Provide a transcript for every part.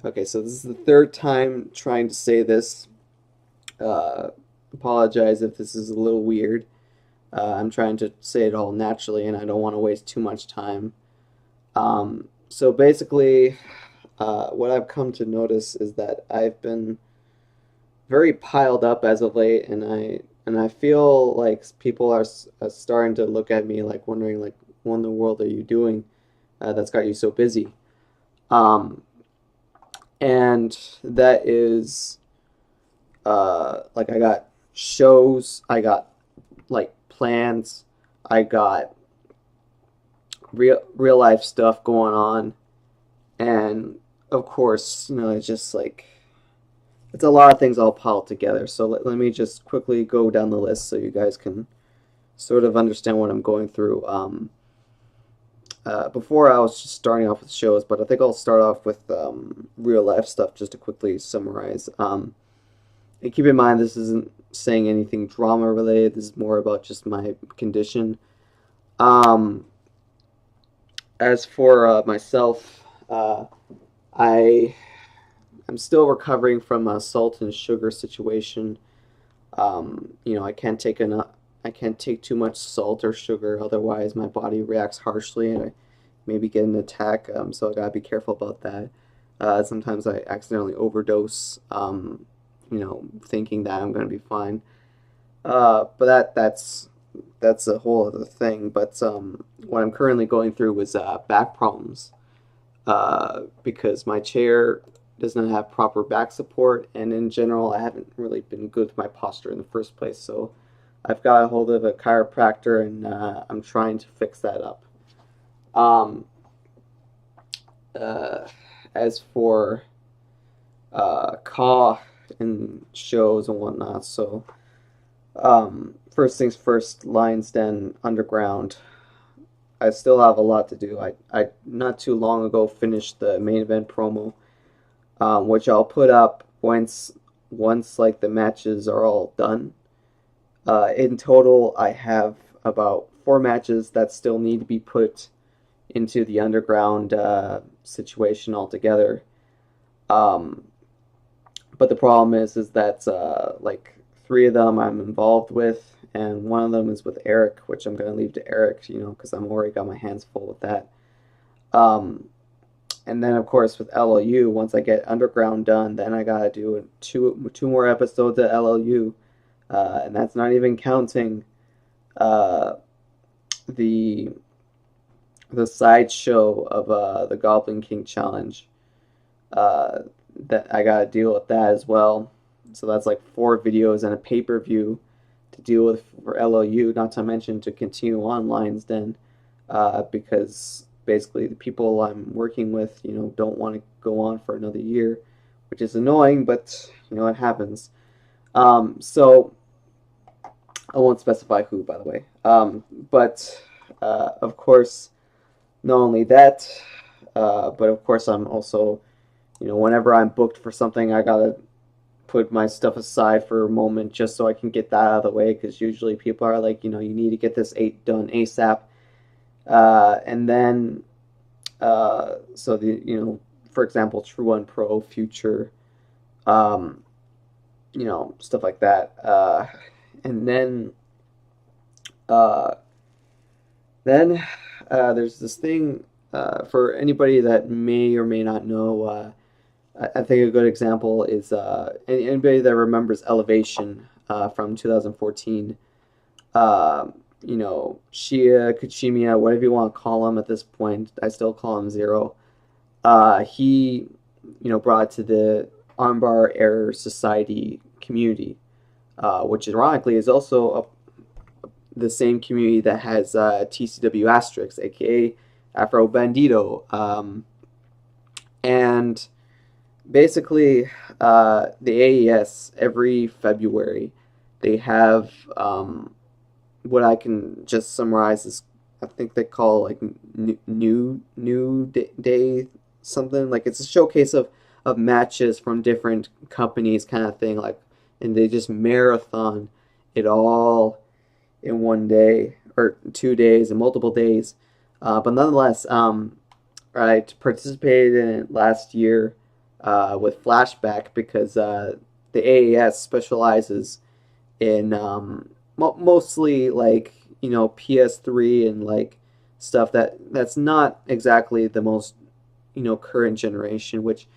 Okay, so this is the third time trying to say this. Uh, Apologize if this is a little weird. I'm trying to say it all naturally, and I don't want to waste too much time. So basically, what I've come to notice is that I've been very piled up as of late, and I feel like people are starting to look at me like wondering like, what in the world are you doing? That's got you so busy. Um, and that is like I got shows, I got like plans, I got real life stuff going on, and of course, it's just like it's a lot of things all piled together. So let me just quickly go down the list so you guys can sort of understand what I'm going through. Before I was just starting off with shows, but I think I'll start off with real life stuff just to quickly summarize. And keep in mind, this isn't saying anything drama related. This is more about just my condition. Um, as for myself, I am still recovering from a salt and sugar situation. I can't take enough. I can't take too much salt or sugar, otherwise my body reacts harshly and I maybe get an attack. So I gotta be careful about that. Sometimes I accidentally overdose. Thinking that I'm gonna be fine. But that's a whole other thing. But what I'm currently going through is back problems because my chair does not have proper back support, and in general, I haven't really been good with my posture in the first place. So I've got a hold of a chiropractor, and I'm trying to fix that up. Um, uh, as for Kaw and shows and whatnot, so first things first, Lions Den Underground. I still have a lot to do. I not too long ago finished the main event promo, which I'll put up once like the matches are all done. In total, I have about 4 matches that still need to be put into the underground situation altogether. Um, but the problem is that like 3 of them I'm involved with, and one of them is with Eric, which I'm gonna leave to Eric, because I'm already got my hands full with that. Um, and then of course with LLU, once I get Underground done, then I gotta do two more episodes of LLU, and that's not even counting uh, the the side show of the Goblin King Challenge. Uh, that I gotta deal with that as well. So that's like 4 videos and a pay-per-view to deal with for LOU. Not to mention to continue on Lions Den, because basically the people I'm working with, don't want to go on for another year, which is annoying, but it happens. So I won't specify who, by the way. But of course, not only that, but of course I'm also, whenever I'm booked for something, I gotta put my stuff aside for a moment just so I can get that out of the way. Because usually people are like, you need to get this done ASAP, and then so for example, True One Pro, Future, um, stuff like that, and uh, then there's this thing for anybody that may or may not know. I think a good example is anybody that remembers Elevation from 2014. Shia, Kachimiya, whatever you want to call him at this point. I still call him Zero. He, brought it to the Armbar Error Society community, which ironically is also the same community that has TCW Asterix, aka Afro Bandito. And basically, the AES every February they have what I can just summarize as I think they call like new day something like it's a showcase of matches from different companies kind of thing like, and they just marathon it all in one day or 2 days and multiple days. But nonetheless, I participated in it last year. with Flashback because the AAS specializes in mostly like PS3 and like stuff that's not exactly the most current generation, which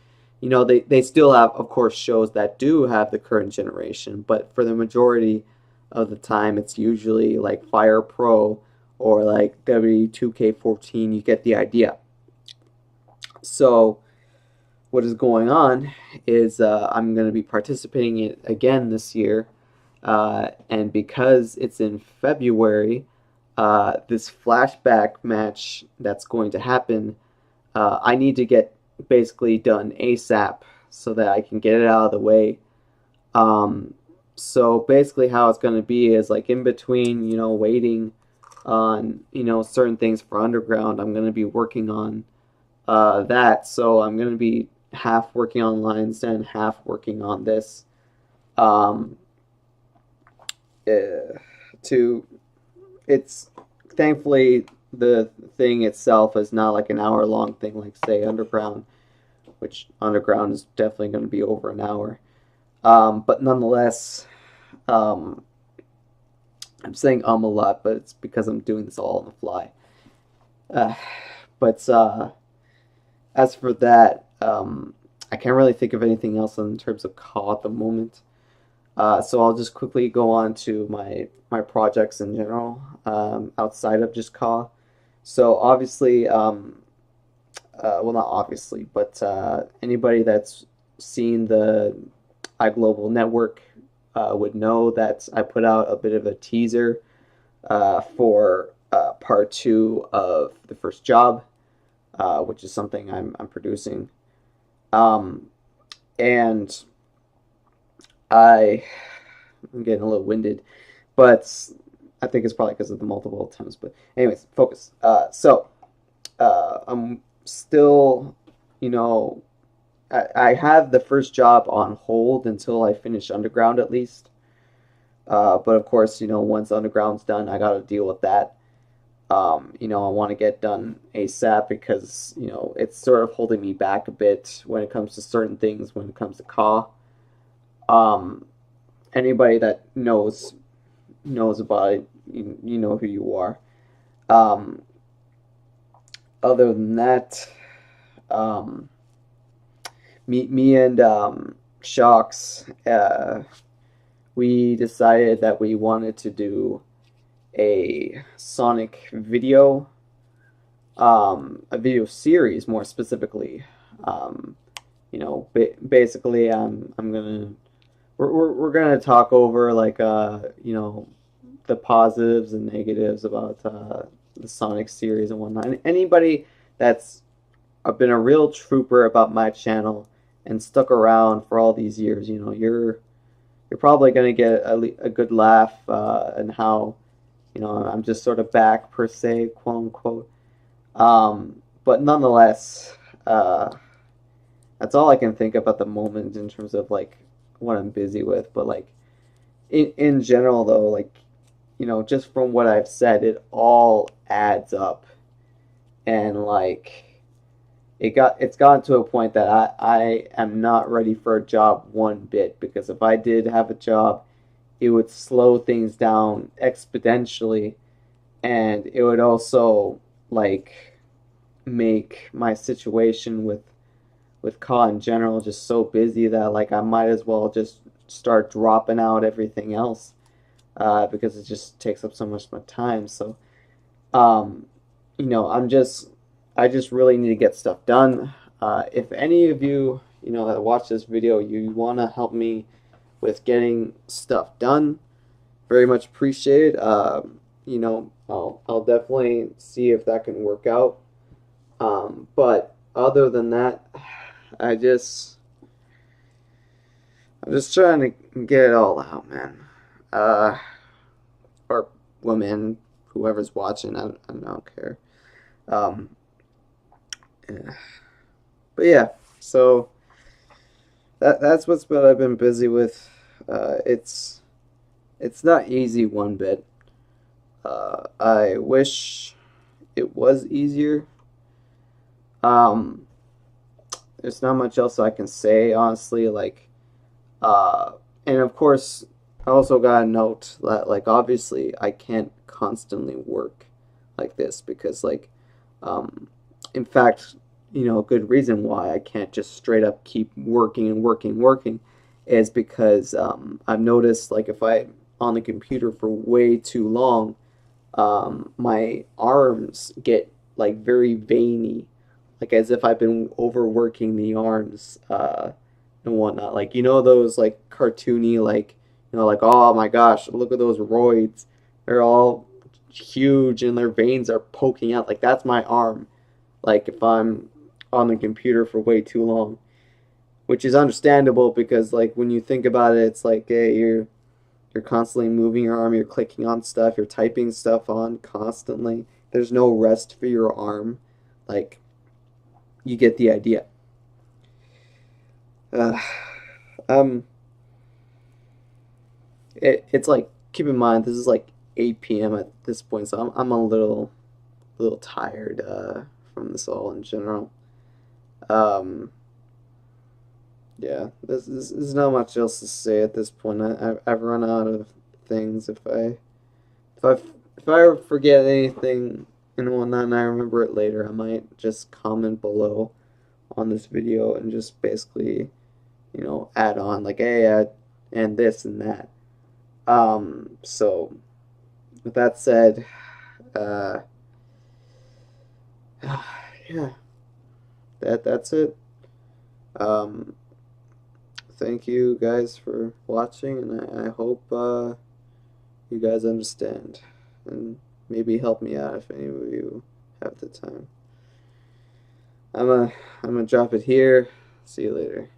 they still have, of course, shows that do have the current generation, but for the majority of the time it's usually like Fire Pro or like W2K14. You get the idea. So what is going on is I'm going to be participating in it again this year, and because it's in February, this flashback match that's going to happen, I need to get basically done ASAP so that I can get it out of the way. Um, so basically, how it's going to be is like in between, waiting on certain things for Underground, I'm going to be working on that. So I'm going to be half working on Lions Den, half working on this. Um, to it's thankfully the thing itself is not like an hour long thing like say Underground, which Underground is definitely going to be over an hour. But nonetheless, um, I'm saying a lot, but it's because I'm doing this all on the fly. Uh, but as for that, I can't really think of anything else in terms of call at the moment. So I'll just quickly go on to my projects in general outside of just CAW. So obviously, well, not obviously, but anybody that's seen the iGlobal network would know that I put out a bit of a teaser for part two of the first job, which is something I'm producing. Um, and I'm getting a little winded, but I think it's probably because of the multiple attempts. But anyways, focus. I'm still, you know, I have the first job on hold until I finish Underground at least. But of course, once Underground's done, I got to deal with that. I want to get done ASAP because, it's sort of holding me back a bit when it comes to certain things, when it comes to CAW. Um, Anybody that knows about it, you know who you are. Um, Other than that, um, me and Shocks, we decided that we wanted to do a Sonic video, a video series more specifically. Um, basically, I'm gonna we're gonna talk over like the positives and negatives about the Sonic series and whatnot. And anybody that's been a real trooper about my channel and stuck around for all these years, you're probably gonna get a good laugh and how I'm just sort of back per se, quote unquote. But nonetheless, that's all I can think of at the moment in terms of like what I'm busy with. But like in general, though, like just from what I've said, it all adds up, and like it's gotten to a point that I am not ready for a job one bit because if I did have a job, it would slow things down exponentially, and it would also like make my situation with CAW in general just so busy that like I might as well just start dropping out everything else because it just takes up so much of my time. So um, I just really need to get stuff done. If any of you that watch this video, you want to help me with getting stuff done, very much appreciated. I'll definitely see if that can work out. But other than that, I just I'm just trying to get it all out, man. Uh, or woman, whoever's watching, I don't care. Um, yeah. But yeah, so that's what I've been busy with. It's not easy one bit. I wish it was easier. Um, there's not much else I can say, honestly. Like, uh, and of course, I also gotta note that, like, obviously, I can't constantly work like this because, like, um, in fact, a good reason why I can't just straight up keep working and working, working is because I've noticed, like, if I on the computer for way too long, my arms get like very veiny, like as if I've been overworking the arms, and whatnot. Like those like cartoony, like like oh my gosh, look at those roids. They're all huge and their veins are poking out. Like that's my arm. Like if I'm on the computer for way too long, which is understandable because like when you think about it, it's like hey, you're constantly moving your arm, you're clicking on stuff, you're typing stuff on constantly. There's no rest for your arm. Like, you get the idea. Uh, um, it's like, keep in mind, this is like 8 p.m. at this point, so I'm a little tired from this all in general. Um, yeah, there's not much else to say at this point. I've run out of things. If I if I ever forget anything and whatnot and I remember it later, I might just comment below on this video and just basically, add on like, hey, and this and that. So with that said, uh, yeah, that's it. Um, thank you guys for watching, and I hope you guys understand and maybe help me out if any of you have the time. I'm gonna drop it here. See you later.